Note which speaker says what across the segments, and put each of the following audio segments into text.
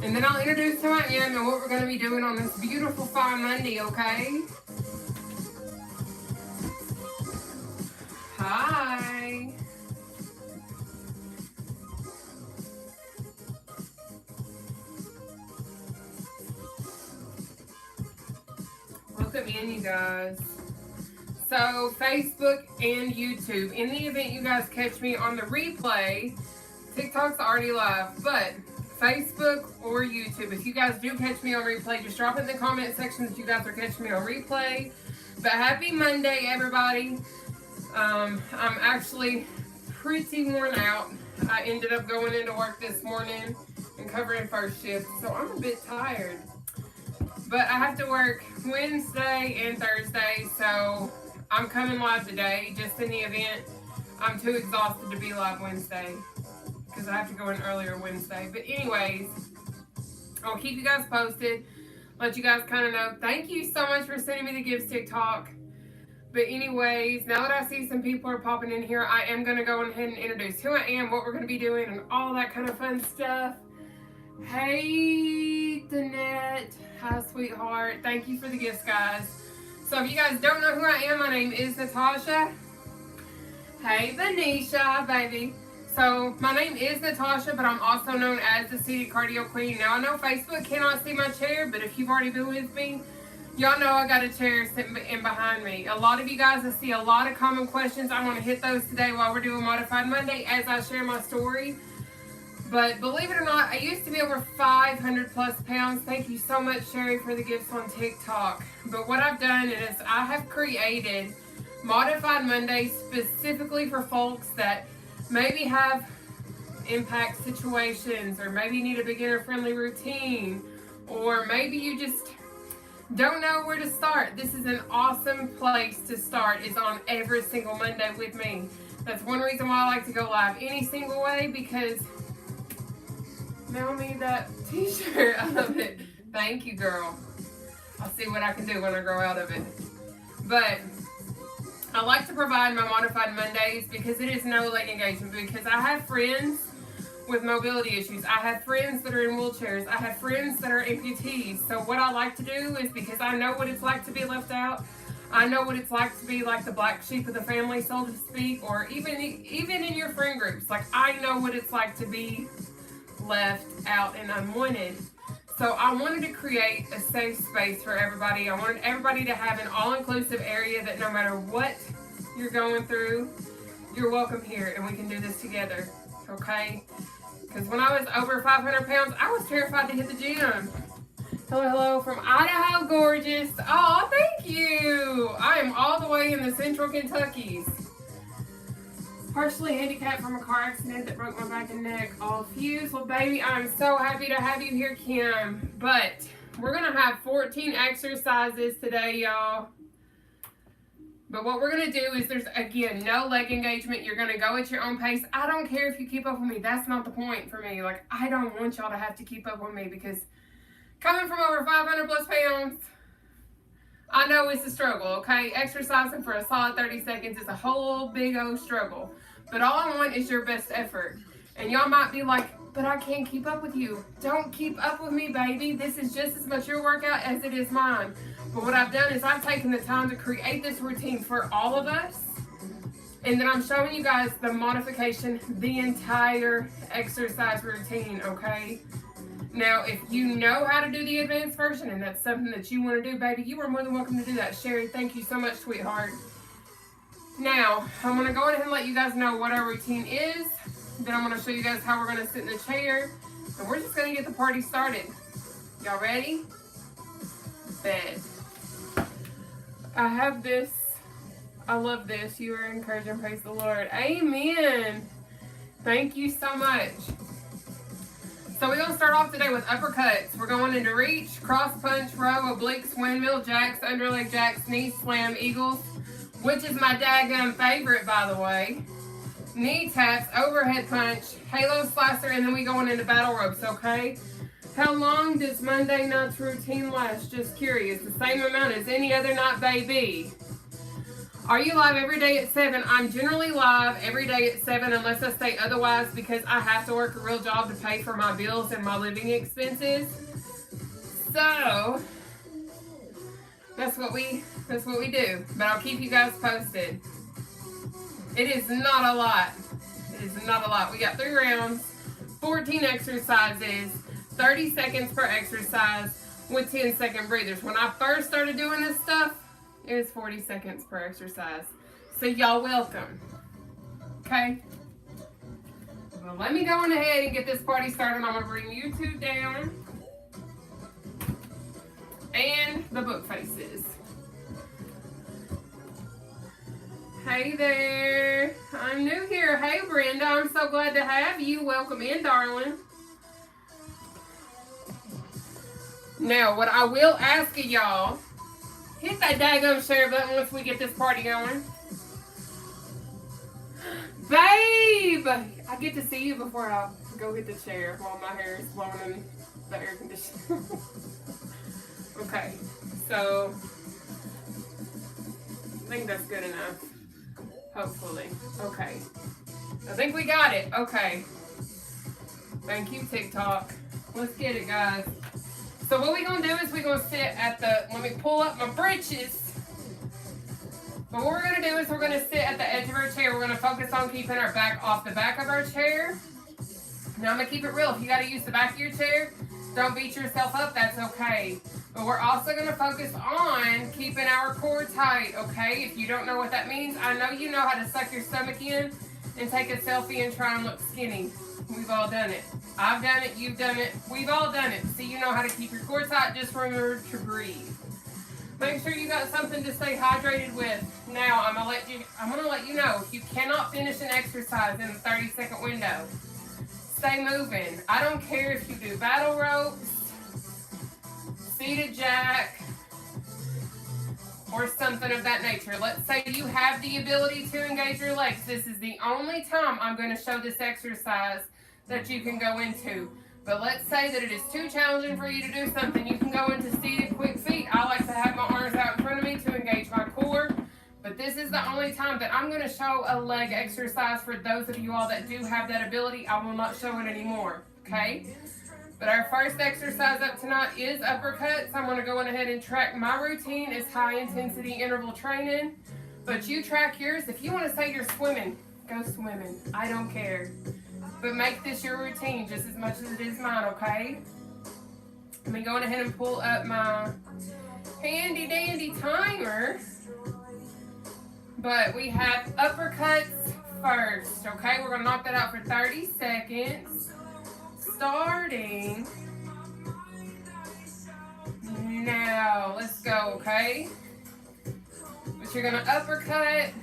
Speaker 1: And then I'll introduce who I am and what we're going to be doing on this beautiful fine Monday, okay? Hi. Welcome in, you guys. So, Facebook and YouTube. In the event you guys catch me on the replay, TikTok's already live, but Facebook or YouTube. If you guys do catch me on replay, just drop it in the comment section that you guys are catching me on replay. But happy Monday, everybody. I'm actually pretty worn out. I ended up going into work this morning and covering first shift, so I'm a bit tired. But I have to work Wednesday and Thursday, so I'm coming live today, just in the event I'm too exhausted to be live Wednesday, because I have to go in earlier Wednesday. But anyways, I'll keep you guys posted, let you guys kind of know. Thank you so much for sending me the gifts, TikTok. But anyways, now that I see some people are popping in here, I am going to go ahead and introduce who I am, what we're going to be doing, and all that kind of fun stuff. Hey, Danette. Hi, sweetheart. Thank you for the gifts, guys. So if you guys don't know who I am, my name is Nataushia. Hey, Venetia, baby. So my name is Nataushia, but I'm also known as the Seated Cardio Queen. Now, I know Facebook cannot see my chair, but if you've already been with me, y'all know I got a chair sitting in behind me. A lot of you guys, I see a lot of common questions. I want to hit those today while we're doing Modified Monday as I share my story. But believe it or not, I used to be over 500 plus pounds. Thank you so much, Sherry, for the gifts on TikTok. But what I've done is I have created Modified Mondays specifically for folks that maybe have impact situations, or maybe need a beginner-friendly routine, or maybe you just don't know where to start. This is an awesome place to start. It's on every single Monday with me. That's one reason why I like to go live any single way, because mail me that t-shirt. I love it. Thank you, girl. I'll see what I can do when I grow out of it. But I like to provide my Modified Mondays because it is no leg engagement, because I have friends with mobility issues. I have friends that are in wheelchairs. I have friends that are amputees. So what I like to do is, because I know what it's like to be left out, I know what it's like to be like the black sheep of the family, so to speak, or even in your friend groups. Like, I know what it's like to be left out and unwanted. So I wanted to create a safe space for everybody. I wanted everybody to have an all-inclusive area that no matter what you're going through, you're welcome here, and we can do this together, okay? Because when I was over 500 pounds, I was terrified to hit the gym. Hello, hello from Idaho, gorgeous. Oh, thank you. I am all the way in the central Kentuckys. Partially handicapped from a car accident that broke my back and neck. All fused. Well, baby, I'm so happy to have you here, Kim. But we're going to have 14 exercises today, y'all. But what we're going to do is there's, again, no leg engagement. You're going to go at your own pace. I don't care if you keep up with me. That's not the point for me. Like, I don't want y'all to have to keep up with me, because coming from over 500 plus pounds, I know it's a struggle, okay? Exercising for a solid 30 seconds is a whole big old struggle. But all I want is your best effort. And y'all might be like, but I can't keep up with you. Don't keep up with me, baby. This is just as much your workout as it is mine. But what I've done is I've taken the time to create this routine for all of us. And then I'm showing you guys the modification, the entire exercise routine, okay? Now, if you know how to do the advanced version and that's something that you want to do, baby, you are more than welcome to do that. Sherry, thank you so much, sweetheart. Now, I'm going to go ahead and let you guys know what our routine is. Then I'm going to show you guys how we're going to sit in the chair. And we're just going to get the party started. Y'all ready? Bed. I have this. I love this. You are encouraging. Praise the Lord. Amen. Thank you so much. So we're going to start off today with uppercuts. We're going into reach, cross punch, row, obliques, windmill, jacks, underleg jacks, knee slam, eagles, which is my daggum favorite, by the way. Knee taps, overhead punch, halo slicer, and then we going into battle ropes, okay? How long does Monday night's routine last? Just curious. The same amount as any other night, baby. Are you live every day at 7? I'm generally live every day at 7 unless I say otherwise because I have to work a real job to pay for my bills and my living expenses. So that's what we do. But I'll keep you guys posted. It is not a lot. It is not a lot. We got 3 rounds, 14 exercises, 30 seconds per exercise with 10-second breathers. When I first started doing this stuff, it was 40 seconds per exercise. So y'all welcome. Okay? Well, let me go on ahead and get this party started. I'm going to bring YouTube down. And the book faces. Hey there. I'm new here. Hey Brenda, I'm so glad to have you. Welcome in, darling. Now, what I will ask of y'all, hit that daggone share button once we get this party going. Babe! I get to see you before I go hit the chair while my hair is blowing in the air conditioner. Okay, so I think that's good enough. Hopefully. Okay. I think we got it. Okay. Thank you, TikTok. Let's get it, guys. So what we're going to do is we're going to sit at the, let me pull up my britches. But what we're going to do is we're going to sit at the edge of our chair. We're going to focus on keeping our back off the back of our chair. Now I'm going to keep it real. If you got to use the back of your chair, don't beat yourself up. That's okay. But we're also going to focus on keeping our core tight, okay? If you don't know what that means, I know you know how to suck your stomach in and take a selfie and try and look skinny. We've all done it. I've done it. You've done it. We've all done it. So you know how to keep your core tight. Just remember to breathe. Make sure you got something to stay hydrated with. Now, I'm gonna let you know, if you cannot finish an exercise in a 30-second window, stay moving. I don't care if you do battle ropes, seated jack, or something of that nature. Let's say you have the ability to engage your legs. This is the only time I'm going to show this exercise that you can go into. But let's say that it is too challenging for you to do something. You can go into seated quick feet. I like to have my arms out in front of me to engage my core. But this is the only time that I'm going to show a leg exercise for those of you all that do have that ability. I will not show it anymore, okay? But our first exercise up tonight is uppercuts. I'm going to go on ahead and track my routine as high intensity interval training. But you track yours. If you want to say you're swimming, go swimming. I don't care. But make this your routine just as much as it is mine, okay? Let me go on ahead and pull up my handy dandy timer. But we have uppercuts first, okay? We're going to knock that out for 30 seconds. Starting now. Let's go, okay? But you're going to uppercut.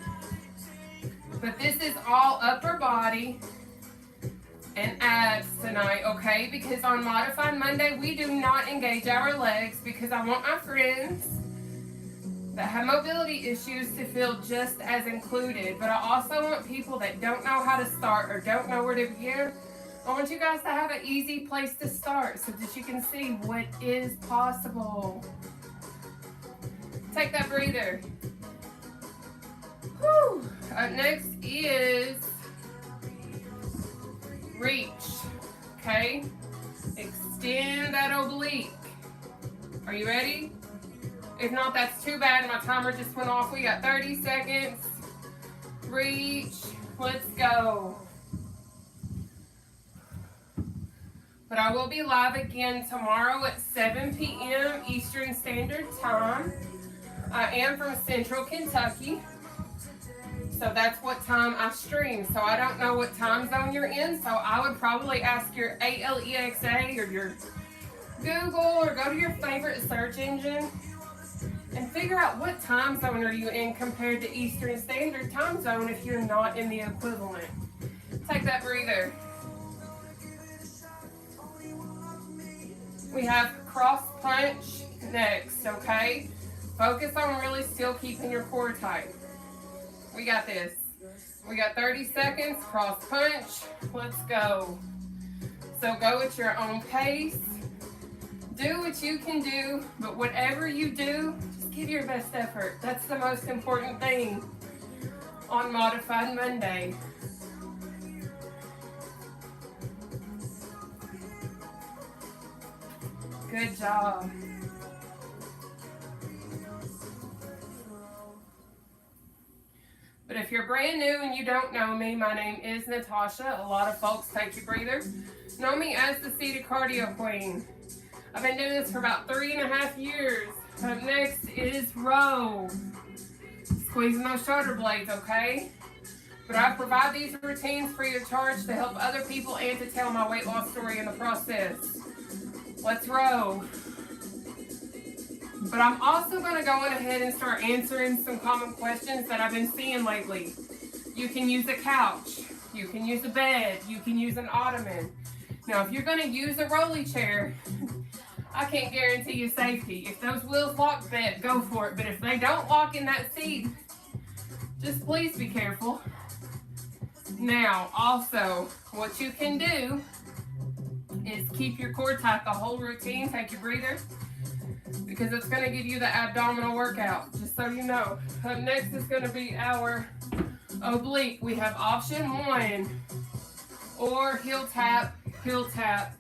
Speaker 1: But this is all upper body and abs tonight, okay? Because on Modified Monday, we do not engage our legs because I want my friends that have mobility issues to feel just as included. But I also want people that don't know how to start or don't know where to begin. I want you guys to have an easy place to start so that you can see what is possible. Take that breather. Whew. Up next is reach, okay? Extend that oblique. Are you ready? If not, that's too bad. My timer just went off. We got 30 seconds. Reach. Let's go. But I will be live again tomorrow at 7 p.m. Eastern Standard Time. I am from Central Kentucky. So that's what time I stream. So I don't know what time zone you're in. So I would probably ask your Alexa or your Google or go to your favorite search engine and figure out what time zone are you in compared to Eastern Standard Time Zone if you're not in the equivalent. Take that breather. We have cross punch next, okay? Focus on really still keeping your core tight. We got this. We got 30 seconds, cross punch. Let's go. So go at your own pace. Do what you can do, but whatever you do, just give your best effort. That's the most important thing on Modified Monday. Good job. But if you're brand new and you don't know me, my name is Nataushia. A lot of folks, take your breather, know me as the Seated Cardio Queen. I've been doing this for about 3.5 years. Up next is row. Squeezing those shoulder blades, okay? But I provide these routines free of charge to help other people and to tell my weight loss story in the process. Let's row. But I'm also going to go on ahead and start answering some common questions that I've been seeing lately. You can use a couch. You can use a bed. You can use an ottoman. Now, if you're going to use a rolly chair, I can't guarantee you safety. If those wheels lock, go for it. But if they don't lock in that seat, just please be careful. Now, also, what you can do is keep your core tight the whole routine. Take your breather, because it's going to give you the abdominal workout, just so you know. Up next is going to be our oblique. We have option 1, or heel tap, heel tap,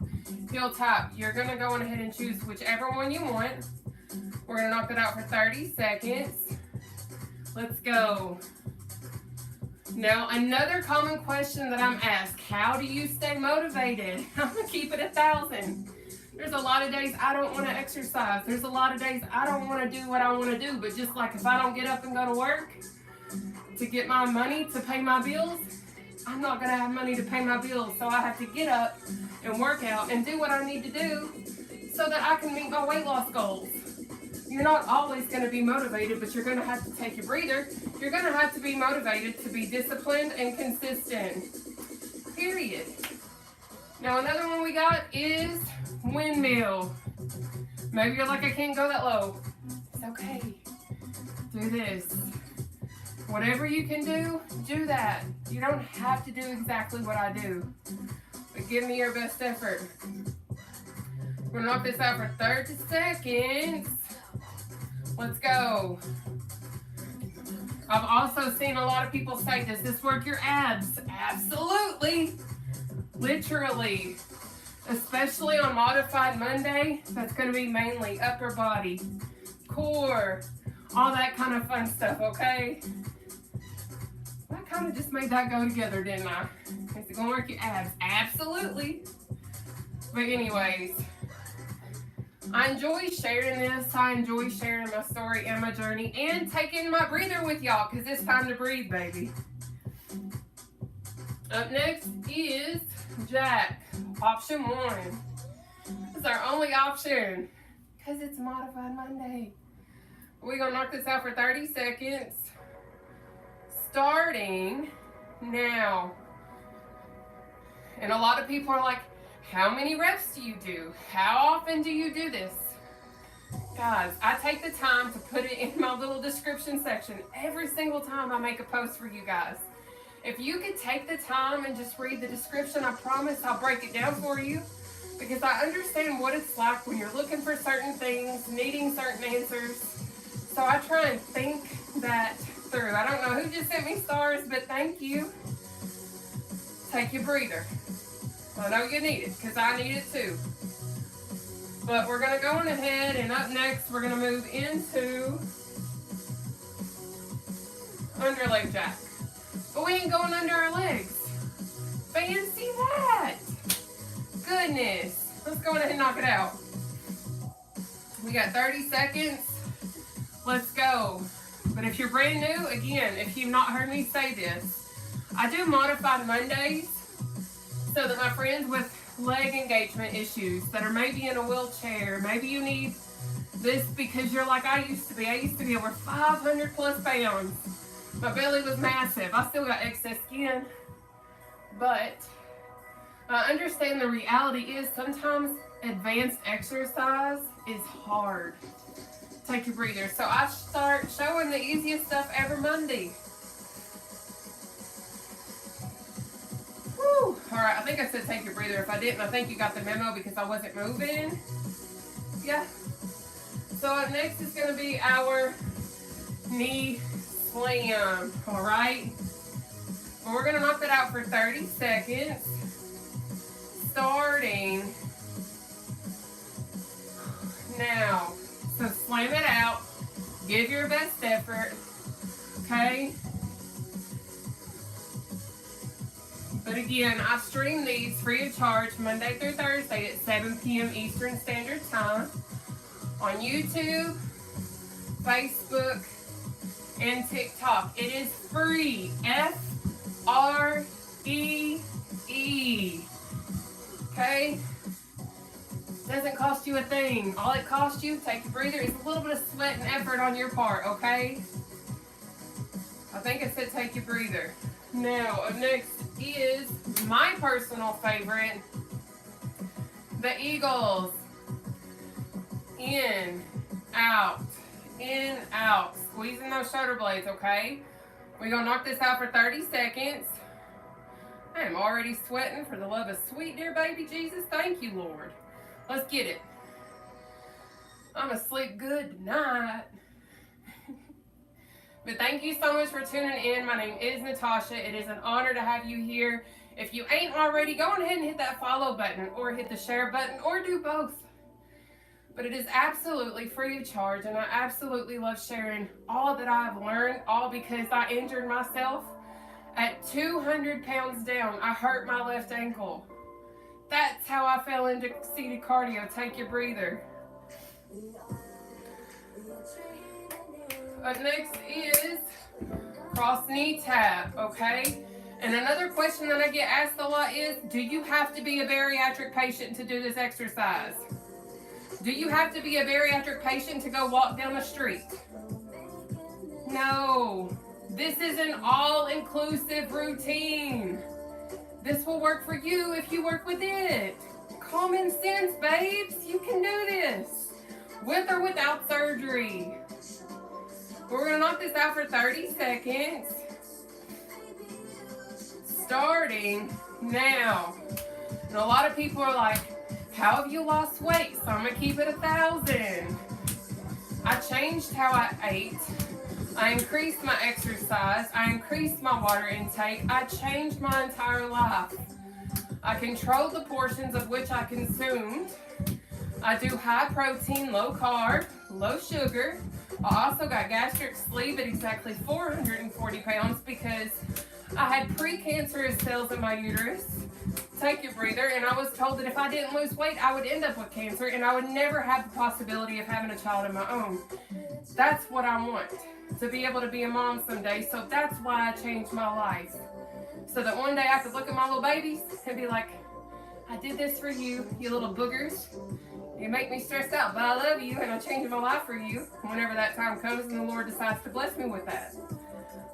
Speaker 1: heel tap. You're going to go on ahead and choose whichever one you want. We're going to knock it out for 30 seconds. Let's go. Now, another common question that I'm asked, how do you stay motivated? I'm going to keep it 1,000. There's a lot of days I don't want to exercise. There's a lot of days I don't want to do what I want to do. But just like if I don't get up and go to work to get my money to pay my bills, I'm not going to have money to pay my bills. So I have to get up and work out and do what I need to do so that I can meet my weight loss goals. You're not always going to be motivated, but you're going to have to take your breather. You're going to have to be motivated to be disciplined and consistent. Period. Now, another one we got is windmill. Maybe you're like, I can't go that low. It's okay. Do this. Whatever you can do that. You don't have to do exactly what I do, but give me your best effort. We're gonna knock this out for 30 seconds. Let's go. I've also seen a lot of people say, does this work your abs? Absolutely. Literally. Especially on Modified Monday, that's going to be mainly upper body, core, all that kind of fun stuff, okay? I kind of just made that go together, didn't I? Is it going to work your abs? Absolutely. But anyways, I enjoy sharing this. I enjoy sharing my story and my journey and taking my breather with y'all, because it's time to breathe, baby. Up next is jack. Option 1. This is our only option because it's Modified Monday. We're going to knock this out for 30 seconds. Starting now. And a lot of people are like, how many reps do you do? How often do you do this? Guys, I take the time to put it in my little description section every single time I make a post for you guys. If you could take the time and just read the description, I promise I'll break it down for you, because I understand what it's like when you're looking for certain things, needing certain answers. So I try and think that through. I don't know who just sent me stars, but thank you. Take your breather. I know you need it, because I need it too. But we're going to go on ahead, and up next we're going to move into underleg jack. But we ain't going under our legs. Fancy that. Goodness. Let's go ahead and knock it out. We got 30 seconds. Let's go. But if you're brand new, again, if you've not heard me say this, I do Modified Mondays so that my friends with leg engagement issues that are maybe in a wheelchair, maybe you need this because you're like I used to be. I used to be over 500 plus pounds. My belly was massive. I still got excess skin. But I understand the reality is sometimes advanced exercise is hard. Take your breather. So I start showing the easiest stuff every Monday. Woo! All right, I think I said take your breather. If I didn't, I think you got the memo because I wasn't moving. Yeah. So up next is going to be our knee slam. All right. Well, we're going to knock that out for 30 seconds. Starting now. So slam it out. Give your best effort. Okay. But again, I stream these free of charge Monday through Thursday at 7 p.m. Eastern Standard Time on YouTube, Facebook, and TikTok. It is free. F-R-E-E. Okay? Doesn't cost you a thing. All it costs you, take a breather, is a little bit of sweat and effort on your part, okay? I think I said take a breather. Now, up next is my personal favorite, the Eagles. In, out, squeezing those shoulder blades, okay? We're gonna knock this out for 30 seconds. I am already sweating for the love of sweet dear baby Jesus. Thank you, Lord. Let's get it. I'm gonna sleep good tonight. But thank you so much for tuning in. My name is Nataushia. It is an honor to have you here. If you ain't already, go on ahead and hit that follow button or hit the share button or do both. But it is absolutely free of charge, and I absolutely love sharing all that I've learned, all because I injured myself at 200 pounds down. I hurt my left ankle. That's how I fell into seated cardio. Take your breather. Up next is cross knee tap, okay? And another question that I get asked a lot is, do you have to be a bariatric patient to do this exercise? Do you have to be a bariatric patient to go walk down the street? No. This is an all-inclusive routine. This will work for you if you work with it. Common sense, babes. You can do this. With or without surgery. We're going to knock this out for 30 seconds. Starting now. And a lot of people are like, how have you lost weight? So I'm going to keep it 1,000. I changed how I ate. I increased my exercise. I increased my water intake. I changed my entire life. I controlled the portions of which I consumed. I do high protein, low carb, low sugar. I also got gastric sleeve at exactly 440 pounds because I had precancerous cells in my uterus. Take your breather. And I was told that if I didn't lose weight, I would end up with cancer and I would never have the possibility of having a child of my own. That's what I want, to be able to be a mom someday. So that's why I changed my life. So that one day I could look at my little babies and be like, I did this for you, you little boogers. You make me stressed out, but I love you and I changed my life for you whenever that time comes and the Lord decides to bless me with that.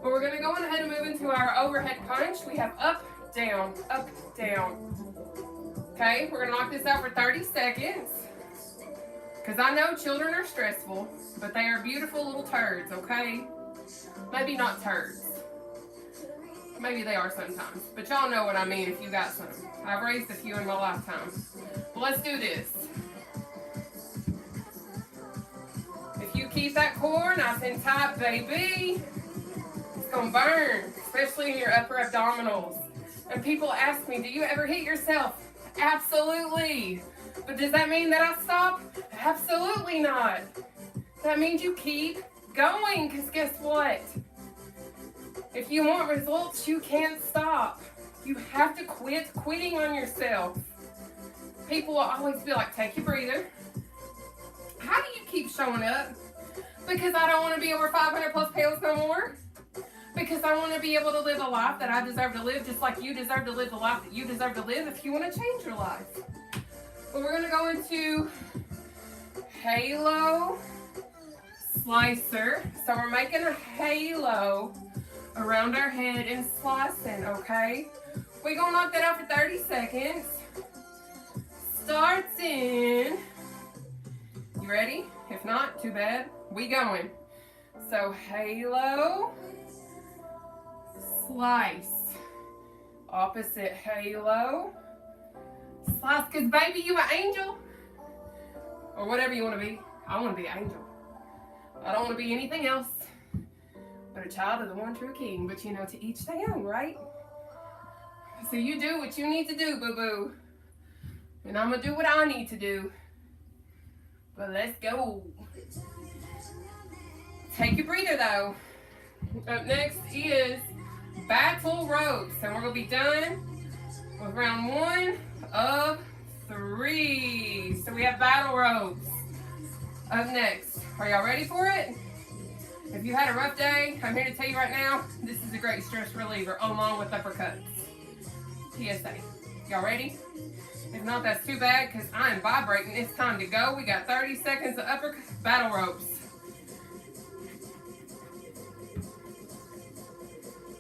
Speaker 1: But we're going to go on ahead and move into our overhead punch. We have up, down, up, down. Okay, we're going to knock this out for 30 seconds. Because I know children are stressful, but they are beautiful little turds, okay? Maybe not turds. Maybe they are sometimes. But y'all know what I mean if you got some. I've raised a few in my lifetime. But let's do this. If you keep that core nice and tight, baby, it's going to burn, especially in your upper abdominals. And people ask me, do you ever hit yourself? Absolutely. But does that mean that I stop? Absolutely not. That means you keep going, because guess what? If you want results, you can't stop. You have to quit quitting on yourself. People will always be like, take your breather. How do you keep showing up? Because I don't want to be over 500 plus pounds no more. Because I want to be able to live a life that I deserve to live, just like you deserve to live the life that you deserve to live if you want to change your life. But we're going to go into halo slicer. So we're making a halo around our head and slicing, okay? We're going to knock that out for 30 seconds. Starts in. You ready? If not, too bad. We going. So halo, slice. Opposite halo, slice. Because baby, you an angel. or whatever you want to be. I want to be an angel. I don't want to be anything else but a child of the one true King. But to each their own, right? So you do what you need to do, boo-boo. And I'm going to do what I need to do. But let's go. Take your breather, though. Up next is battle ropes. And we're going to be done with round 1 of 3. So we have battle ropes. Up next. Are y'all ready for it? If you had a rough day, I'm here to tell you right now, this is a great stress reliever along with uppercuts. PSA. Y'all ready? If not, that's too bad because I am vibrating. It's time to go. We got 30 seconds of battle ropes.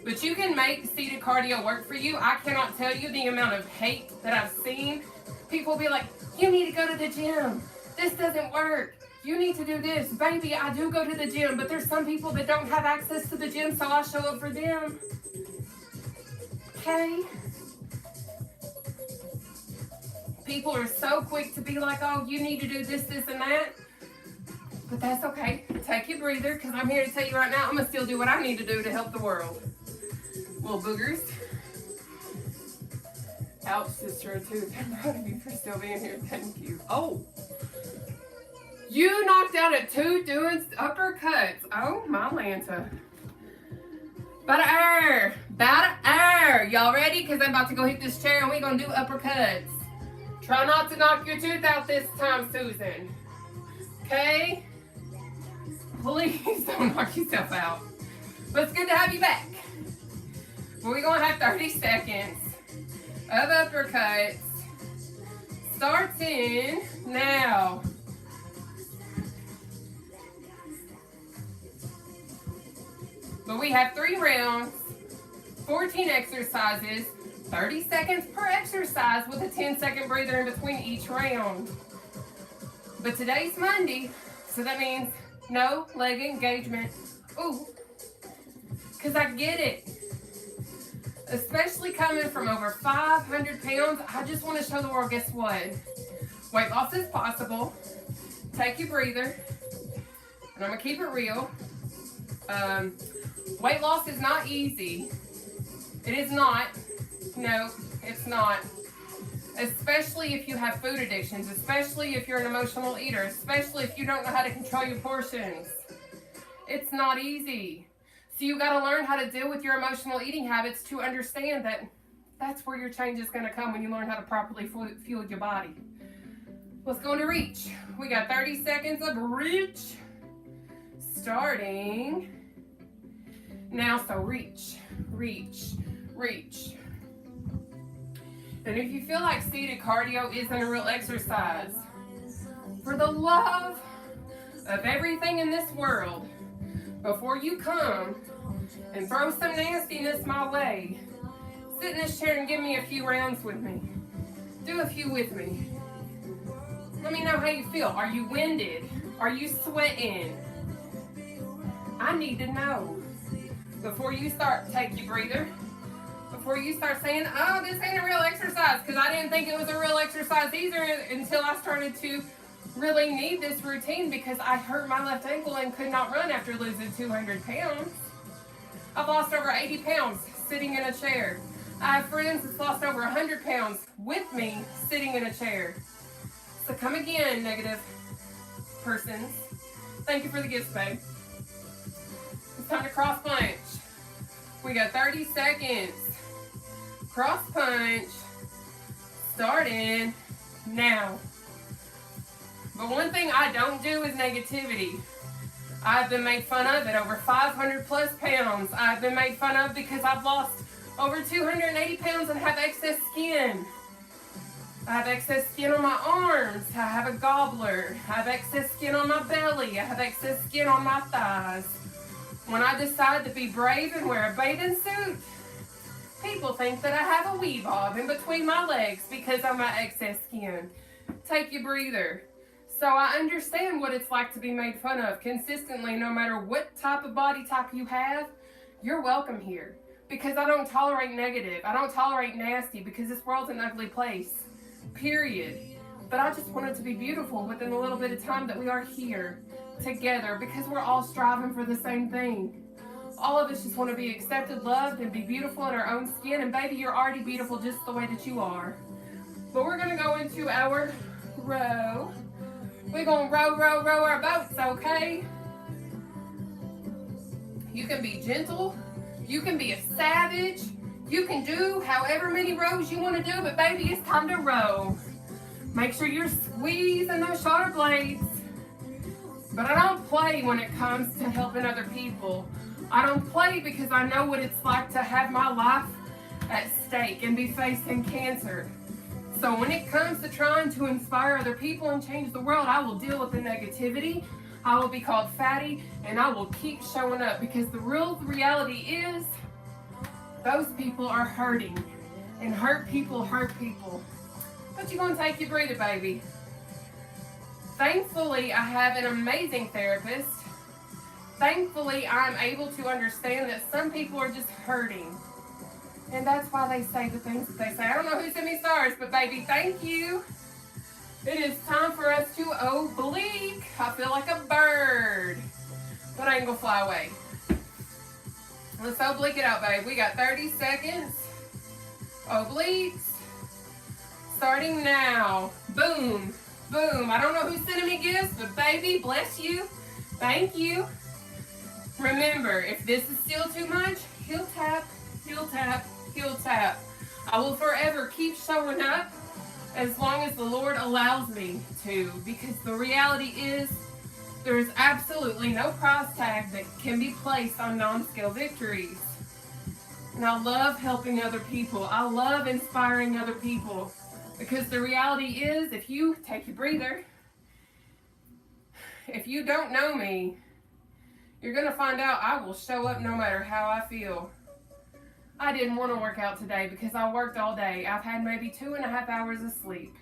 Speaker 1: But you can make seated cardio work for you. I cannot tell you the amount of hate that I've seen. People be like, you need to go to the gym. This doesn't work. You need to do this. Baby, I do go to the gym, but there's some people that don't have access to the gym, so I show up for them. Okay? People are so quick to be like, oh, you need to do this, this, and that. But that's okay. Take your breather, because I'm here to tell you right now, I'm going to still do what I need to do to help the world. Little boogers. Ouch, sister, too. I'm proud of you for still being here. Thank you. Oh. You knocked out at 2 doing uppercuts. Oh, my Lanta. About air. About air. Y'all ready? Because I'm about to go hit this chair and we're going to do uppercuts. Try not to knock your tooth out this time, Susan. Okay? Please don't knock yourself out. But it's good to have you back. We're going to have 30 seconds of uppercuts. Starts in now. But we have 3 rounds, 14 exercises, 30 seconds per exercise with a 10-second breather in between each round. But today's Monday, so that means no leg engagement. Ooh, because I get it. Especially coming from over 500 pounds, I just want to show the world, guess what? Weight loss is possible. Take your breather. And I'm going to keep it real. Weight loss is not easy. It is not. No, it's not. Especially if you have food addictions, especially if you're an emotional eater, especially if you don't know how to control your portions. It's not easy. So you got to learn how to deal with your emotional eating habits to understand that that's where your change is going to come when you learn how to properly fuel your body. Let's go into reach. We got 30 seconds of reach. Starting now, so reach, reach, reach. And if you feel like seated cardio isn't a real exercise, for the love of everything in this world, before you come and throw some nastiness my way, sit in this chair and give me a few rounds with me. Do a few with me. Let me know how you feel. Are you winded? Are you sweating? I need to know. Before you start, take your breather. Before you start saying, oh, this ain't a real exercise, because I didn't think it was a real exercise either until I started to really need this routine because I hurt my left ankle and could not run after losing 200 pounds. I've lost over 80 pounds sitting in a chair. I have friends that's lost over 100 pounds with me sitting in a chair. So come again, negative persons. Thank you for the gifts, babe. It's time to cross punch. We got 30 seconds. Cross punch. Starting now. But one thing I don't do is negativity. I've been made fun of at over 500 plus pounds. I've been made fun of because I've lost over 280 pounds and have excess skin. I have excess skin on my arms. I have a gobbler. I have excess skin on my belly. I have excess skin on my thighs. When I decide to be brave and wear a bathing suit, people think that I have a wee bob in between my legs because of my excess skin. Take your breather. So I understand what it's like to be made fun of consistently, no matter what type of body type you have. You're welcome here because I don't tolerate negative. I don't tolerate nasty because this world's an ugly place. Period. But I just want it to be beautiful within the little bit of time that we are here together, because we're all striving for the same thing. All of us just want to be accepted, loved, and be beautiful in our own skin. And baby, you're already beautiful just the way that you are. But we're going to go into our row. We're going to row our boats, okay? You can be gentle. You can be a savage. You can do however many rows you want to do, but baby, it's time to row. Make sure you're squeezing those shoulder blades. But I don't play when it comes to helping other people. I don't play because I know what it's like to have my life at stake and be facing cancer. So when it comes to trying to inspire other people and change the world, I will deal with the negativity. I will be called fatty, and I will keep showing up, because the real reality is those people are hurting, and hurt people hurt people. But you're going to take your breather, baby. Thankfully, I have an amazing therapist. Thankfully, I'm able to understand that some people are just hurting. And that's why they say the things that they say. I don't know who sent me stars, but baby, thank you. It is time for us to oblique. I feel like a bird, but I ain't gonna fly away. Let's oblique it out, babe. We got 30 seconds. Obliques. Starting now. Boom. Boom. I don't know who's sending me gifts, but baby, bless you. Thank you. Remember, if this is still too much, heel tap, heel tap, heel tap. I will forever keep showing up as long as the Lord allows me to, because the reality is there is absolutely no price tag that can be placed on non-scale victories. And I love helping other people. I love inspiring other people, because the reality is, if you take your breather, if you don't know me, you're going to find out I will show up no matter how I feel. I didn't want to work out today because I worked all day. I've had maybe 2.5 hours of sleep.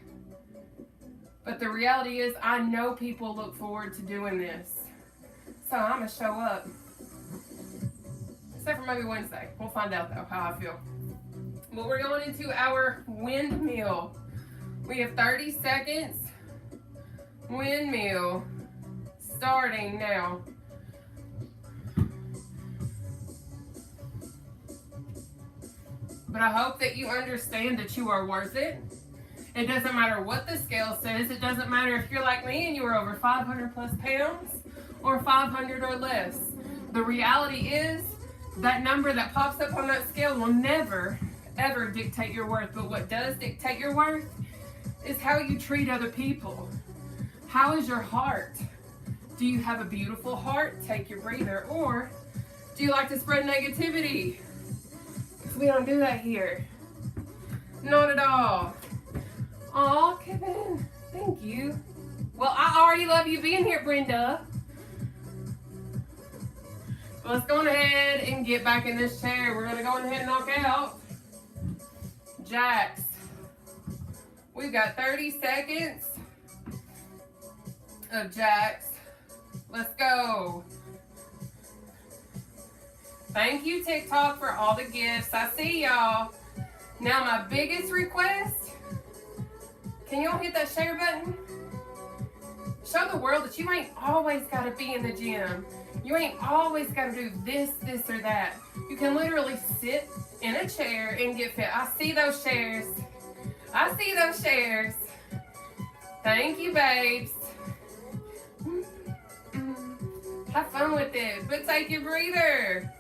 Speaker 1: But the reality is, I know people look forward to doing this. So I'm going to show up. Except for maybe Wednesday. We'll find out, though, how I feel. But we're going into our windmill. We have 30 seconds. Windmill. Starting now. But I hope that you understand that you are worth it. It doesn't matter what the scale says. It doesn't matter if you're like me and you are over 500 plus pounds or 500 or less. The reality is that number that pops up on that scale will never, ever dictate your worth. But what does dictate your worth is how you treat other people. How is your heart? Do you have a beautiful heart? Take your breather. Or do you like to spread negativity? We don't do that here. Not at all. Aw, Kevin, thank you. Well, I already love you being here, Brenda. Let's go ahead and get back in this chair. We're gonna go ahead and knock out jacks. We've got 30 seconds of jacks. Let's go. Thank you, TikTok, for all the gifts. I see y'all. Now, my biggest request, can y'all hit that share button? Show the world that you ain't always got to be in the gym. You ain't always got to do this, or that. You can literally sit in a chair and get fit. I see those shares. I see those shares. Thank you, babes. Have fun with it, but take your breather.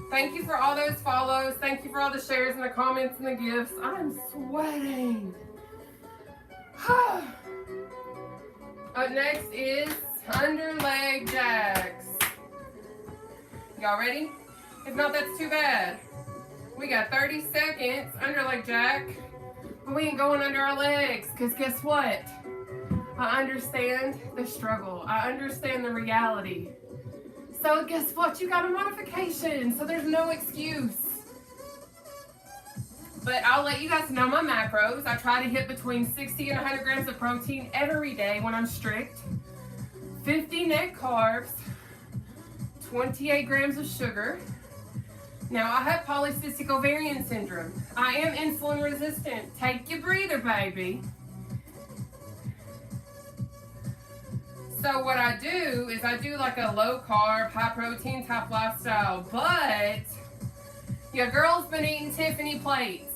Speaker 1: Thank you for all those follows. Thank you for all the shares and the comments and the gifts. I'm sweating. Up next is under leg jacks. Y'all ready? If not, that's too bad. We got 30 seconds under leg jack, but we ain't going under our legs, because guess what? I understand the struggle. I understand the reality. So guess what? You got a modification, so there's no excuse. But I'll let you guys know my macros. I try to hit between 60 and 100 grams of protein every day when I'm strict. 50 net carbs. 28 grams of sugar. Now, I have polycystic ovarian syndrome. I am insulin resistant. Take your breather, baby. So what I do is I do like a low carb, high protein type lifestyle, but your girl's been eating Tiffany plates.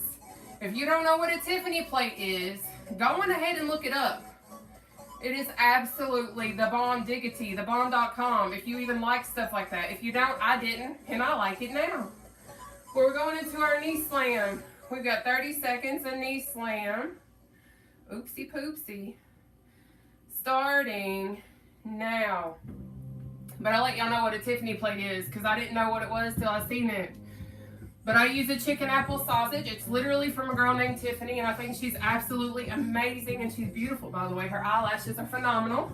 Speaker 1: If you don't know what a Tiffany plate is, go on ahead and look it up. It is absolutely the bomb diggity, thebomb.com, if you even like stuff like that. If you don't, I didn't, and I like it now. We're going into our knee slam. We've got 30 seconds of knee slam. Oopsie poopsie. Starting now. But I'll let y'all know what a Tiffany plate is, because I didn't know what it was till I seen it. But I use a chicken apple sausage. It's literally from a girl named Tiffany, and I think she's absolutely amazing, and she's beautiful, by the way. Her eyelashes are phenomenal.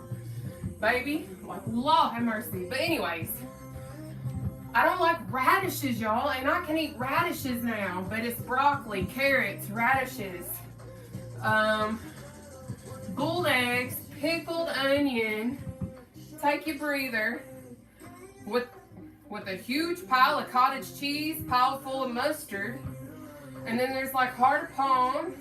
Speaker 1: Baby, like, Lord have mercy. But anyways, I don't like radishes, y'all, and I can eat radishes now, but it's broccoli, carrots, radishes, boiled eggs, pickled onion, take your breather, with a huge pile of cottage cheese, pile full of mustard, and then there's like hard palm,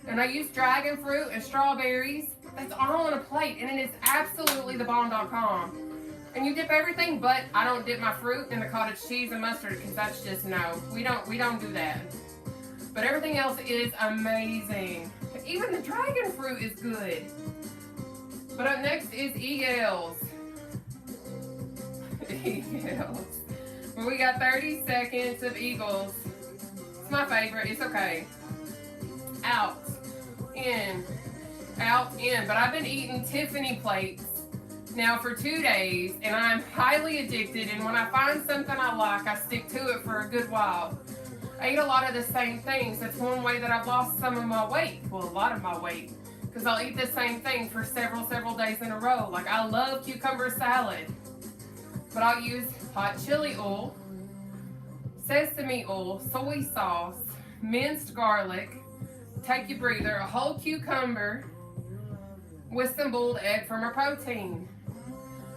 Speaker 1: and I use dragon fruit and strawberries. That's all on a plate, and it is absolutely thebomb.com. And you dip everything, but I don't dip my fruit in the cottage cheese and mustard, because that's just no. We don't do that. But everything else is amazing. Even the dragon fruit is good. But up next is eagles. Eagles. Well, we got 30 seconds of eagles. It's my favorite. It's okay. Out, in, out, in. But I've been eating Tiffany plates now for 2 days, and I'm highly addicted. And when I find something I like, I stick to it for a good while. I eat a lot of the same things. That's one way that I've lost some of my weight. Well, a lot of my weight. Because I'll eat the same thing for several days in a row. Like, I love cucumber salad. But I'll use hot chili oil, sesame oil, soy sauce, minced garlic, take your breather, a whole cucumber with some boiled egg for my protein.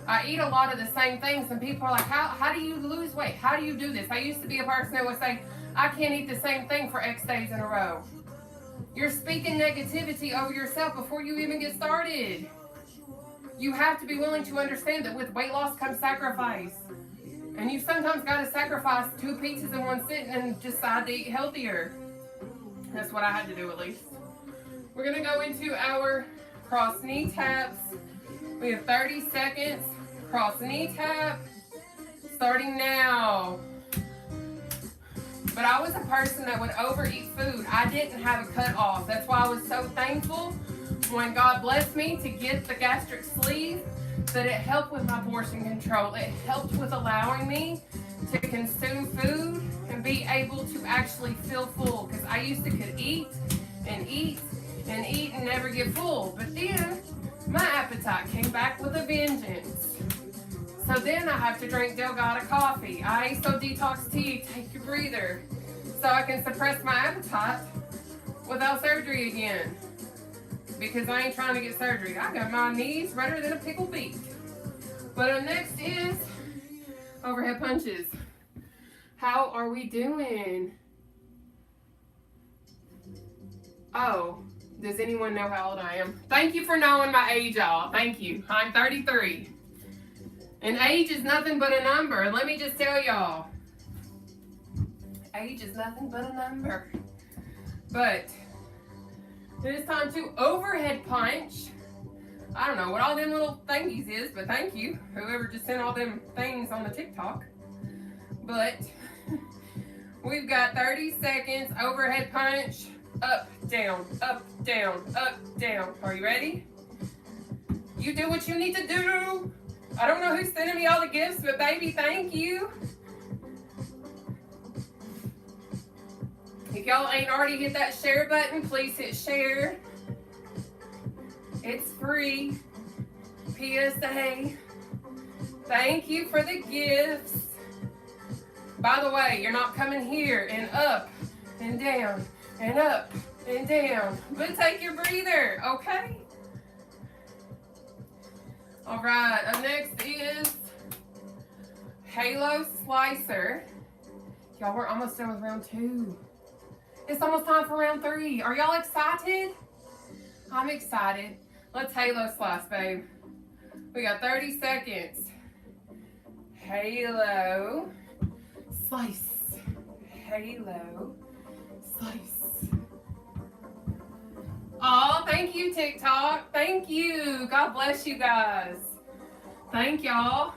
Speaker 1: I eat a lot of the same things, and people are like, how do you lose weight? How do you do this? I used to be a person that would say, I can't eat the same thing for X days in a row. You're speaking negativity over yourself before you even get started. You have to be willing to understand that with weight loss comes sacrifice. And you sometimes got to sacrifice 2 pizzas in one sitting and decide to eat healthier. That's what I had to do, at least. We're going to go into our cross knee taps. We have 30 seconds. Cross knee tap. Starting now. But I was a person that would overeat food. I didn't have a cutoff. That's why I was so thankful when God blessed me to get the gastric sleeve, that it helped with my portion control. It helped with allowing me to consume food and be able to actually feel full. Because I used to could eat and eat and eat and never get full. But then my appetite came back with a vengeance. So then I have to drink Delgado coffee, ISO detox tea, take your breather, so I can suppress my appetite without surgery again. Because I ain't trying to get surgery. I got my knees redder than a pickled beet. But up next is overhead punches. How are we doing? Oh, does anyone know how old I am? Thank you for knowing my age, y'all. Thank you. I'm 33. And age is nothing but a number. Let me just tell y'all. Age is nothing but a number. But it is time to overhead punch. I don't know what all them little thingies is, but thank you, whoever just sent all them things on the TikTok. But we've got 30 seconds, overhead punch, up, down, up, down, up, down. Are you ready? You do what you need to do. I don't know who's sending me all the gifts, but baby, thank you. If y'all ain't already hit that share button, please hit share. It's free. PSA. Thank you for the gifts. By the way, you're not coming here and up and down and up and down, but take your breather, okay? All right, up next is Halo Slicer. Y'all, we're almost done with round 2. It's almost time for round 3. Are y'all excited? I'm excited. Let's Halo Slice, babe. We got 30 seconds. Halo. Slice. Halo. Slice. Oh, thank you, TikTok. Thank you. God bless you guys. Thank y'all.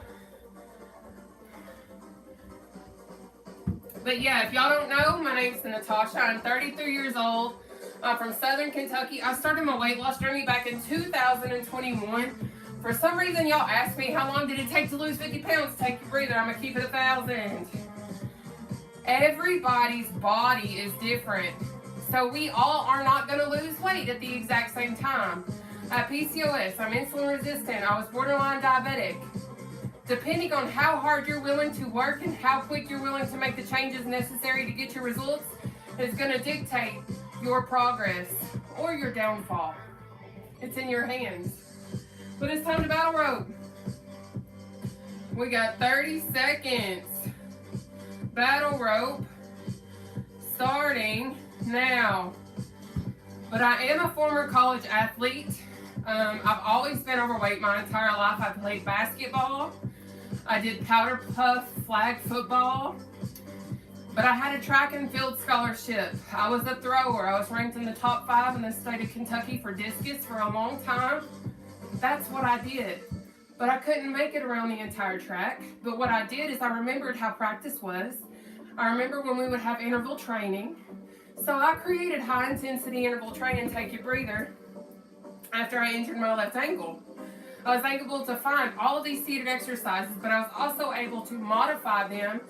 Speaker 1: But yeah, if y'all don't know, my name's Nataushia. I'm 33 years old. I'm from Southern Kentucky. I started my weight loss journey back in 2021. For some reason, y'all asked me how long did it take to lose 50 pounds? Take your breather. I'm going to keep it 1,000. Everybody's body is different. So we all are not going to lose weight at the exact same time. I have PCOS. I'm insulin resistant. I was borderline diabetic. Depending on how hard you're willing to work and how quick you're willing to make the changes necessary to get your results is going to dictate your progress or your downfall. It's in your hands. But it's time to battle rope. We got 30 seconds. Battle rope starting now. But I am a former college athlete. I've always been overweight my entire life. I played basketball. I did powder puff flag football. But I had a track and field scholarship. I was a thrower. I was ranked in the top 5 in the state of Kentucky for discus for a long time. That's what I did. But I couldn't make it around the entire track. But what I did is I remembered how practice was. I remember when we would have interval training. So I created high intensity interval training, take your breather, after I injured my left ankle. I was able to find all of these seated exercises, but I was also able to modify them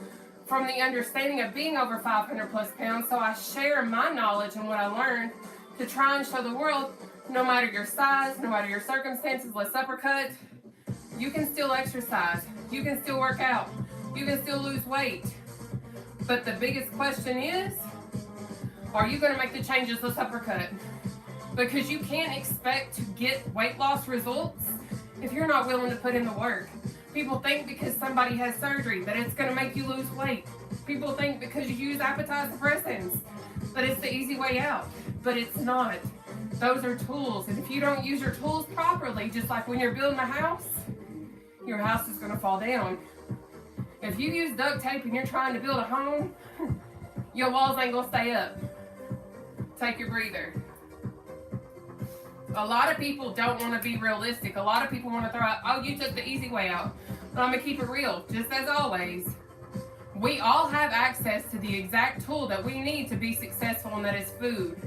Speaker 1: from the understanding of being over 500 plus pounds. So I share my knowledge and what I learned to try and show the world, no matter your size, no matter your circumstances, let's uppercut, you can still exercise, you can still work out, you can still lose weight. But the biggest question is, are you going to make the changes, let's uppercut? Because you can't expect to get weight loss results if you're not willing to put in the work. People think because somebody has surgery that it's going to make you lose weight. People think because you use appetite suppressants that it's the easy way out, but it's not. Those are tools, and if you don't use your tools properly, just like when you're building a house, your house is going to fall down. If you use duct tape and you're trying to build a home, your walls ain't going to stay up. Take your breather. A lot of people don't want to be realistic. A lot of people want to throw out, oh, you took the easy way out. But I'm going to keep it real, just as always. We all have access to the exact tool that we need to be successful, and that is food.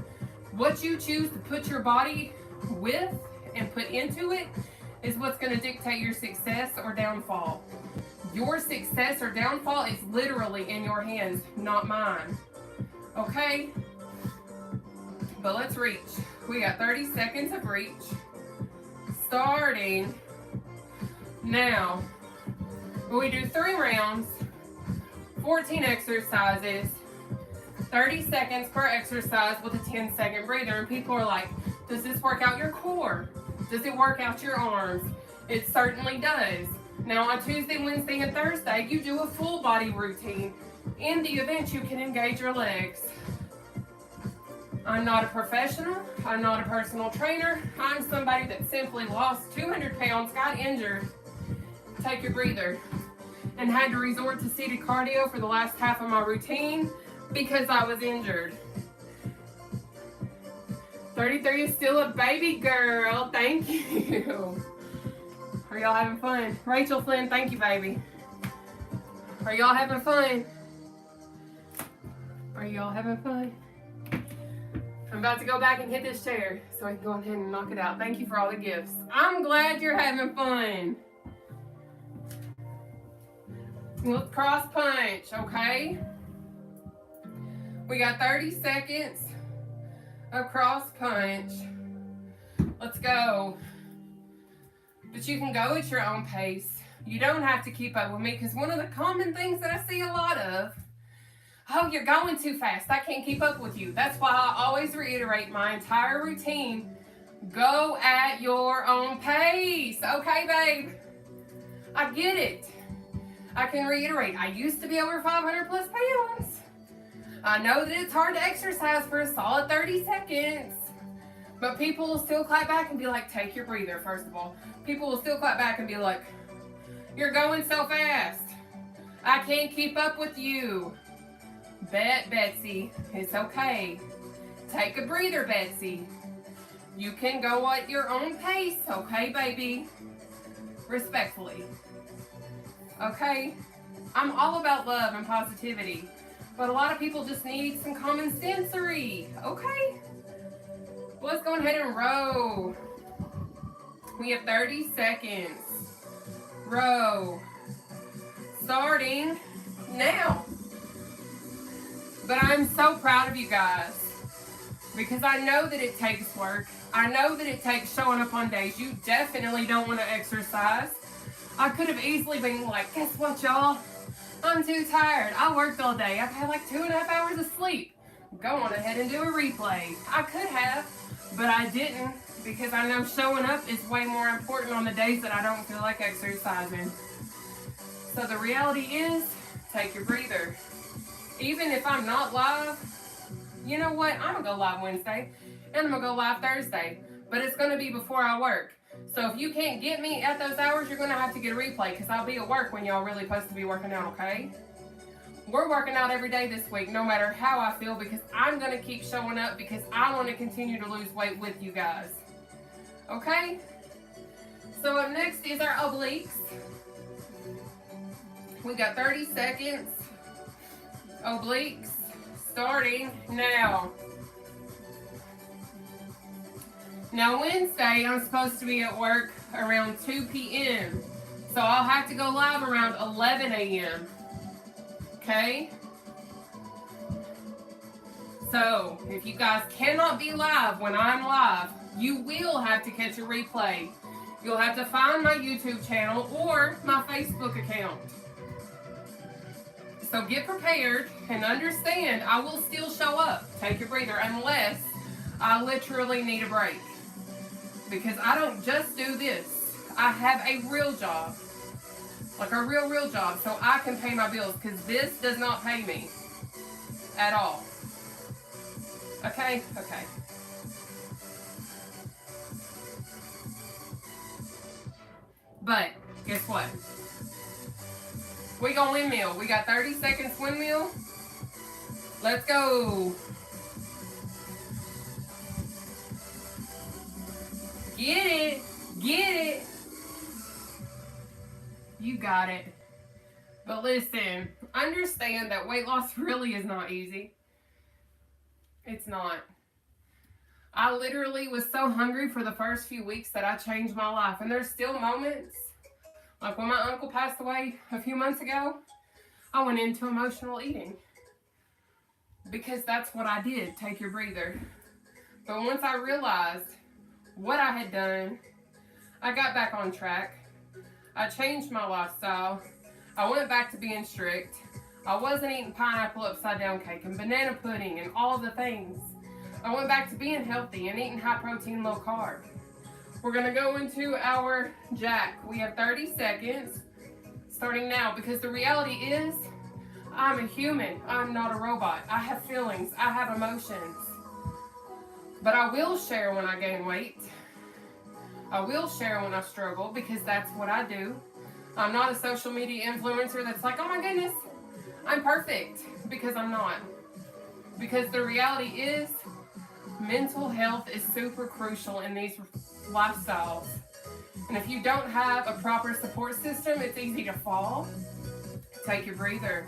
Speaker 1: What you choose to put your body with and put into it is what's going to dictate your success or downfall. Your success or downfall is literally in your hands, not mine. Okay? But let's reach. We got 30 seconds of reach. Starting now. We do 3 rounds, 14 exercises, 30 seconds per exercise with a 10-second breather. And people are like, does this work out your core? Does it work out your arms? It certainly does. Now on Tuesday, Wednesday, and Thursday, you do a full body routine. In the event, you can engage your legs. I'm not a professional. I'm not a personal trainer. I'm somebody that simply lost 200 pounds, got injured, take your breather, and had to resort to seated cardio for the last half of my routine because I was injured. 33 is still a baby girl. Thank you. Are y'all having fun? Rachel Flynn, thank you, baby. Are y'all having fun? Are y'all having fun? I'm about to go back and hit this chair so I can go ahead and knock it out. Thank you for all the gifts. I'm glad you're having fun. Let's cross punch, okay? We got 30 seconds of cross punch. Let's go. But you can go at your own pace. You don't have to keep up with me, because one of the common things that I see a lot of, oh, you're going too fast, I can't keep up with you. That's why I always reiterate my entire routine. Go at your own pace. Okay, babe? I get it. I can reiterate, I used to be over 500 plus pounds. I know that it's hard to exercise for a solid 30 seconds. But people will still clap back and be like, take your breather, first of all. People will still clap back and be like, you're going so fast. I can't keep up with you. Betsy, it's okay. Take a breather, Betsy. You can go at your own pace, okay, baby? Respectfully. Okay? I'm all about love and positivity, but a lot of people just need some common sensory, okay? Well, let's go ahead and row. We have 30 seconds. Row. Starting now. But I'm so proud of you guys because I know that it takes work. I know that it takes showing up on days you definitely don't want to exercise. I could have easily been like, guess what, y'all? I'm too tired. I worked all day. I've had like 2.5 hours of sleep. Go on ahead and do a replay. I could have, but I didn't because I know showing up is way more important on the days that I don't feel like exercising. So the reality is, take your breather. Even if I'm not live, you know what? I'm going to go live Wednesday and I'm going to go live Thursday, but it's going to be before I work. So if you can't get me at those hours, you're going to have to get a replay because I'll be at work when y'all really supposed to be working out, okay? We're working out every day this week, no matter how I feel, because I'm going to keep showing up because I want to continue to lose weight with you guys. Okay? So up next is our obliques. We got 30 seconds. Obliques starting now. Now Wednesday, I'm supposed to be at work around 2 p.m. So I'll have to go live around 11 a.m. Okay? So if you guys cannot be live when I'm live, you will have to catch a replay. You'll have to find my YouTube channel or my Facebook account. So get prepared and understand I will still show up. Take your breather unless I literally need a break. Because I don't just do this. I have a real job. Like a real job so I can pay my bills because this does not pay me at all. Okay? Okay. But guess what? We go windmill. We got 30 seconds windmill. Let's go. Get it. Get it. You got it. But listen, understand that weight loss really is not easy. It's not. I literally was so hungry for the first few weeks that I changed my life. And there's still moments, like when my uncle passed away a few months ago, I went into emotional eating. Because that's what I did, take your breather. But once I realized what I had done, I got back on track. I changed my lifestyle. I went back to being strict. I wasn't eating pineapple upside down cake and banana pudding and all the things. I went back to being healthy and eating high protein, low carb. We're gonna go into our jack. We have 30 seconds starting now because the reality is I'm a human. I'm not a robot. I have feelings. I have emotions. But I will share when I gain weight. I will share when I struggle because that's what I do. I'm not a social media influencer that's like, oh my goodness, I'm perfect, because I'm not. Because the reality is mental health is super crucial in these lifestyles. And if you don't have a proper support system, it's easy to fall. Take your breather.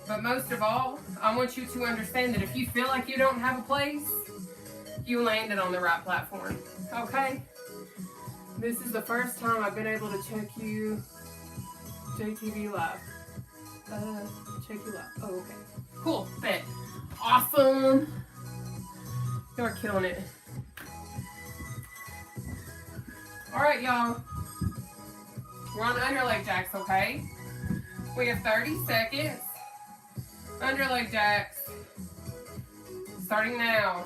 Speaker 1: But most of all, I want you to understand that if you feel like you don't have a place, you landed on the right platform. Okay? This is the first time I've been able to check you JTV live. Check you live. Oh, okay. Cool. Bet. Awesome. You're killing it. Alright, y'all. We're on underleg jacks, okay? We have 30 seconds. Underleg jacks. Starting now.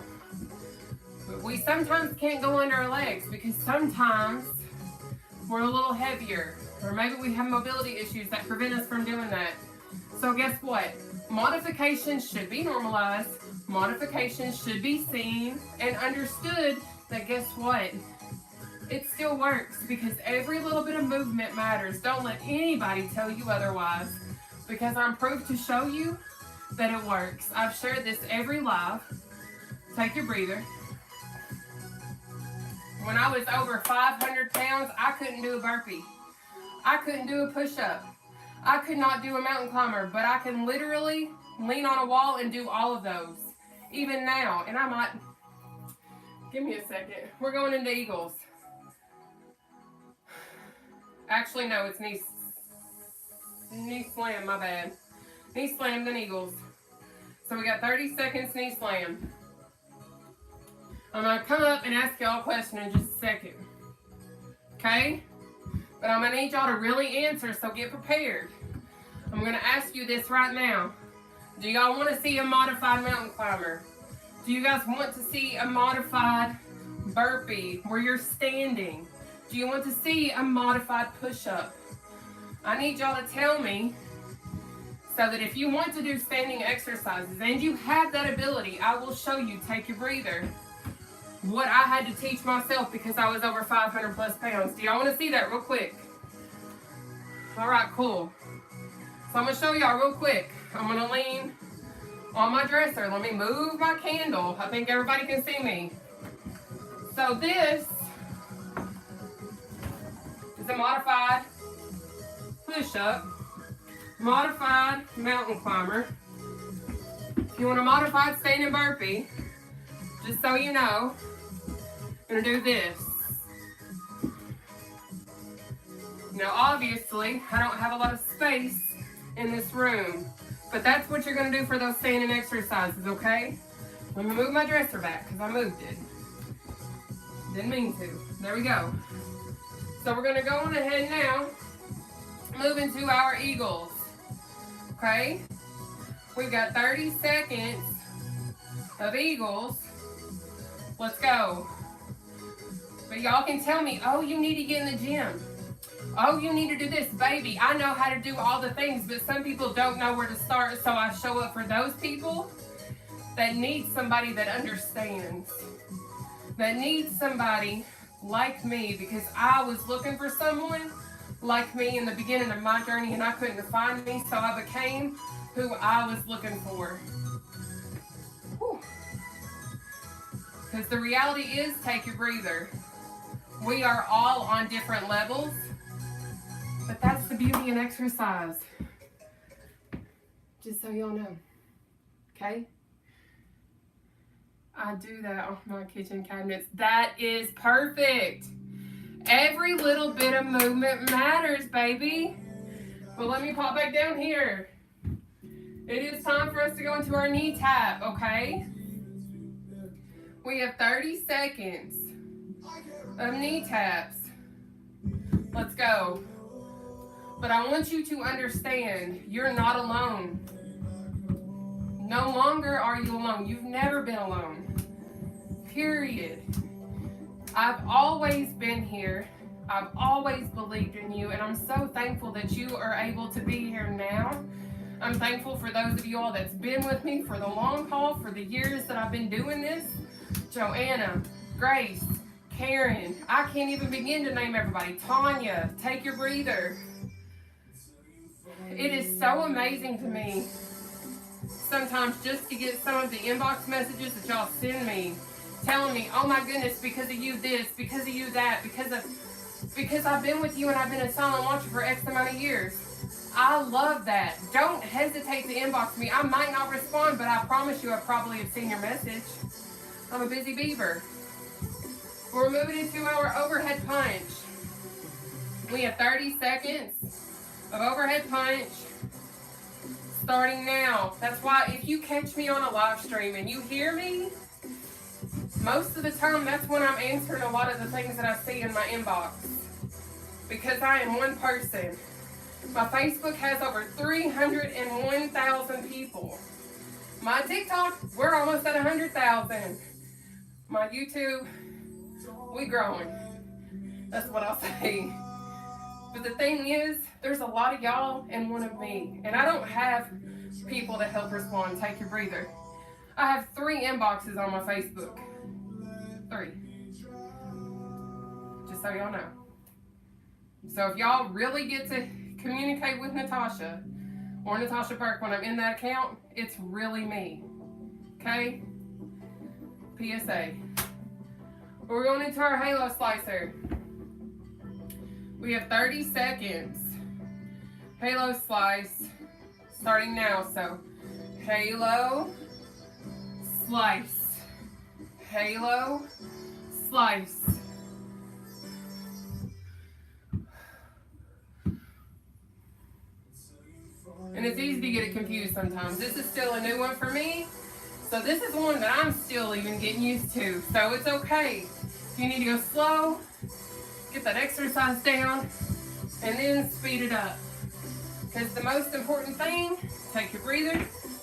Speaker 1: But we sometimes can't go under our legs because sometimes we're a little heavier. Or maybe we have mobility issues that prevent us from doing that. So guess what? Modifications should be normalized. Modifications should be seen and understood that guess what? It still works because every little bit of movement matters. Don't let anybody tell you otherwise because I'm proof to show you that it works. I've shared this every live. Take your breather. When I was over 500 pounds, I couldn't do a burpee. I couldn't do a push-up. I could not do a mountain climber, but I can literally lean on a wall and do all of those. Even now, and I might, give me a second. We're going into eagles. Actually, no, it's knee slam, my bad. Knee slam, then eagles. So we got 30 seconds knee slam. I'm going to come up and ask y'all a question in just a second. Okay? But I'm going to need y'all to really answer, so get prepared. I'm going to ask you this right now. Do y'all want to see a modified mountain climber? Do you guys want to see a modified burpee where you're standing? Do you want to see a modified push-up? I need y'all to tell me so that if you want to do standing exercises and you have that ability, I will show you, take your breather, what I had to teach myself because I was over 500 plus pounds. Do y'all want to see that real quick? All right, cool. So I'm going to show y'all real quick. I'm going to lean on my dresser. Let me move my candle. I think everybody can see me. So this is a modified push-up, modified mountain climber. If you want a modified standing burpee, just so you know, I'm going to do this. Now, obviously, I don't have a lot of space in this room, but that's what you're going to do for those standing exercises, okay? Let me move my dresser back because I moved it. Didn't mean to. There we go. So we're going to go on ahead now, move into our eagles, okay? We've got 30 seconds of eagles. Let's go. But y'all can tell me, oh, you need to get in the gym. Oh, you need to do this. Baby, I know how to do all the things, but some people don't know where to start, so I show up for those people that need somebody that understands, that needs somebody like me, because I was looking for someone like me in the beginning of my journey, and I couldn't find me, so I became who I was looking for. Because the reality is, take your breather. We are all on different levels, but that's the beauty in exercise. Just so y'all know, okay? I do that off my kitchen cabinets. That is perfect. Every little bit of movement matters, baby. But let me pop back down here. It is time for us to go into our knee tap, okay? We have 30 seconds of knee taps. Let's go. But I want you to understand, you're not alone. No longer are you alone. You've never been alone. Period. I've always been here. I've always believed in you, and I'm so thankful that you are able to be here now. I'm thankful for those of you all that's been with me for the long haul, for the years that I've been doing this. Joanna, Grace, Karen, I can't even begin to name everybody. Tanya, take your breather. It is so amazing to me sometimes just to get some of the inbox messages that y'all send me telling me, oh my goodness, because of you this, because of you that, because I've been with you and I've been a silent watcher for X amount of years. I love that. Don't hesitate to inbox me. I might not respond, but I promise you I probably have seen your message. I'm a busy beaver. We're moving into our overhead punch. We have 30 seconds of overhead punch starting now. That's why if you catch me on a live stream and you hear me, most of the time that's when I'm answering a lot of the things that I see in my inbox, because I am one person. My Facebook has over 301,000 people. My TikTok, we're almost at 100,000. My YouTube, we growing. That's what I'll say. But the thing is, there's a lot of y'all and one of me. And I don't have people to help respond. Take your breather. I have 3 inboxes on my Facebook. 3. Just so y'all know. So if y'all really get to communicate with Nataushia or Nataushia Burke when I'm in that account, it's really me. Okay? PSA. We're going into our halo slicer. We have 30 seconds. Halo slice starting now. So halo, slice, halo, slice. And it's easy to get it confused sometimes. This is still a new one for me. So this is one that I'm still even getting used to. So it's okay. If you need to go slow, get that exercise down, and then speed it up. Because the most important thing, take your breather,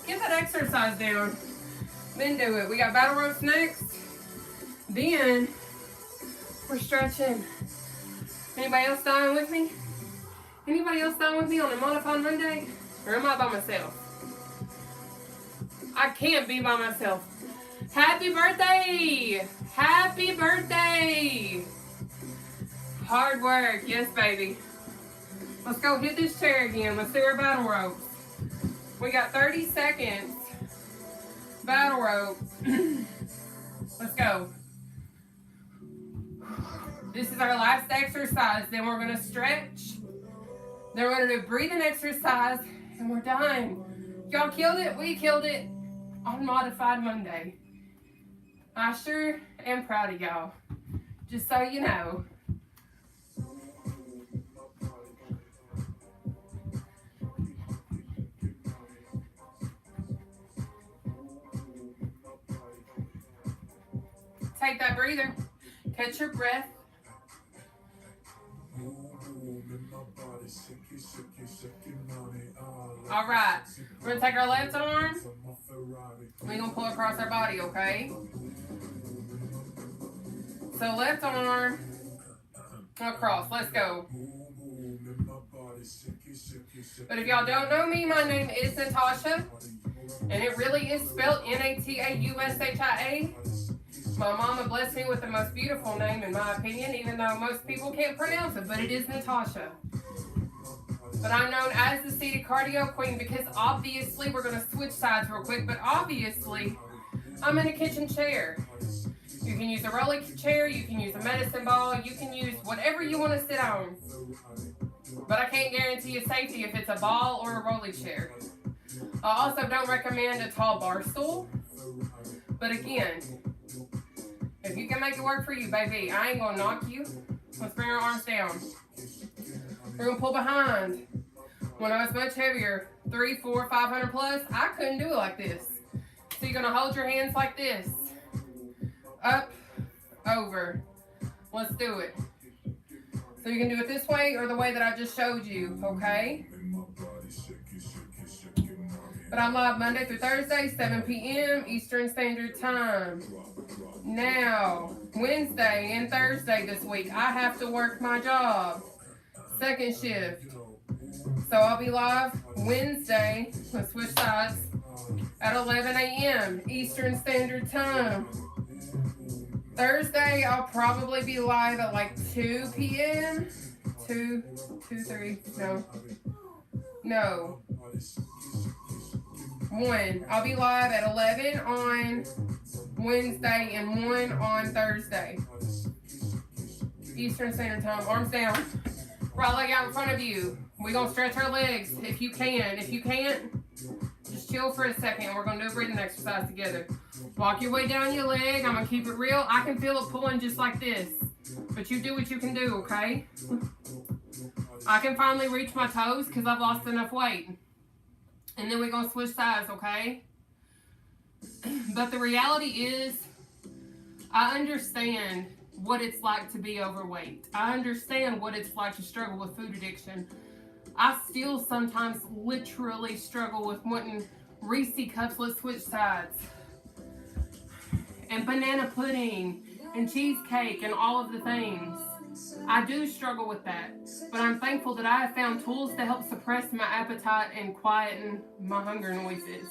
Speaker 1: get that exercise down, then do it. We got battle ropes next. Then we're stretching. Anybody else dying with me? Anybody else dying with me on a modified Monday? Or am I by myself? I can't be by myself. Happy birthday! Happy birthday! Hard work, yes baby. Let's go hit this chair again. Let's do our battle ropes. We got 30 seconds. Battle rope. Let's go. This is our last exercise. Then we're gonna stretch. Then we're gonna do breathing exercise, and we're done. Y'all killed it. We killed it on Modified Monday. I sure am proud of y'all. Just so you know. Take that breather. Catch your breath. All right. We're going to take our left arm. We're going to pull across our body, okay? So left arm across. Let's go. But if y'all don't know me, my name is Nataushia. And it really is spelled N-A-T-A-U-S-H-I-A. My mama blessed me with the most beautiful name, in my opinion, even though most people can't pronounce it, but it is Nataushia. But I'm known as the seated cardio queen because obviously, we're going to switch sides real quick, but obviously, I'm in a kitchen chair. You can use a rolling chair, you can use a medicine ball, you can use whatever you want to sit on. But I can't guarantee you safety if it's a ball or a rolling chair. I also don't recommend a tall bar stool. But again, if you can make it work for you, baby, I ain't gonna knock you. Let's bring our arms down. We're gonna pull behind. When I was much heavier, 300, 400, 500 plus, I couldn't do it like this. So you're gonna hold your hands like this. Up, over. Let's do it. So you can do it this way or the way that I just showed you, okay? But I'm live Monday through Thursday, 7 p.m. Eastern Standard Time. Now, Wednesday and Thursday this week, I have to work my job. Second shift. So I'll be live Wednesday, let's switch sides, at 11 a.m. Eastern Standard Time. Thursday, I'll probably be live at like 2 p.m. 2, 3, no. 1. I'll be live at 11 on Wednesday and 1 on Thursday. Eastern Standard Time. Arms down. Right leg out in front of you. We're going to stretch our legs if you can. If you can't, just chill for a second. We're going to do a breathing exercise together. Walk your way down your leg. I'm going to keep it real. I can feel it pulling just like this. But you do what you can do, okay? I can finally reach my toes because I've lost enough weight. And then we're going to switch sides, okay? But the reality is, I understand what it's like to be overweight. I understand what it's like to struggle with food addiction. I still sometimes literally struggle with wanting Reese cups, let's switch sides, and banana pudding, and cheesecake, and all of the things. I do struggle with that, but I'm thankful that I have found tools to help suppress my appetite and quieten my hunger noises.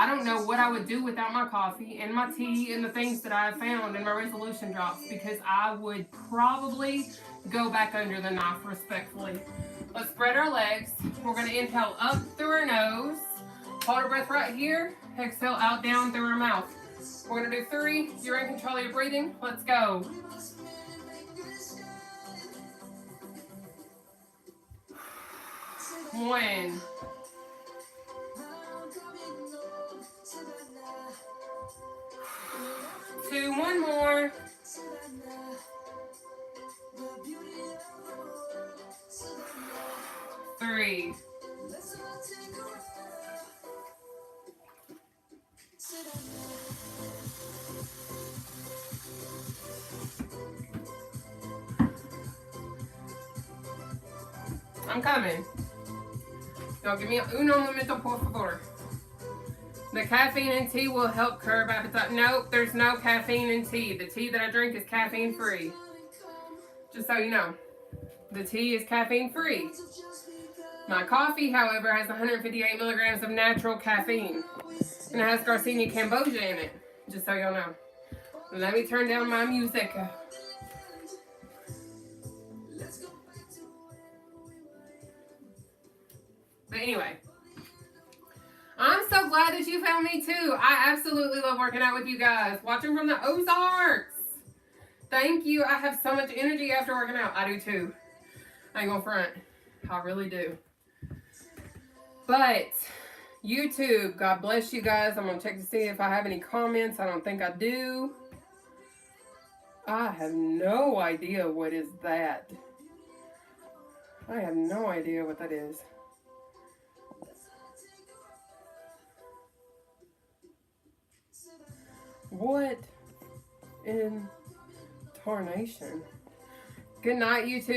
Speaker 1: I don't know what I would do without my coffee and my tea and the things that I have found in my resolution drops, because I would probably go back under the knife, respectfully. Let's spread our legs. We're going to inhale up through our nose. Hold our breath right here. Exhale out down through our mouth. We're going to do 3. You're in control of your breathing. Let's go. 1. 2. 1 more. 3. I'm coming. Y'all give me uno momento, por favor. The caffeine in tea will help curb appetite. Nope, there's no caffeine in tea. The tea that I drink is caffeine free. Just so you know. The tea is caffeine free. My coffee, however, has 158 milligrams of natural caffeine. And it has Garcinia cambogia in it. Just so y'all know. Let me turn down my music. But anyway, I'm so glad that you found me too. I absolutely love working out with you guys. Watching from the Ozarks. Thank you. I have so much energy after working out. I do too. I ain't gonna front. I really do. But YouTube, God bless you guys. I'm gonna check to see if I have any comments. I don't think I do. I have no idea what is that. I have no idea what that is. What in tarnation? Good night, YouTube.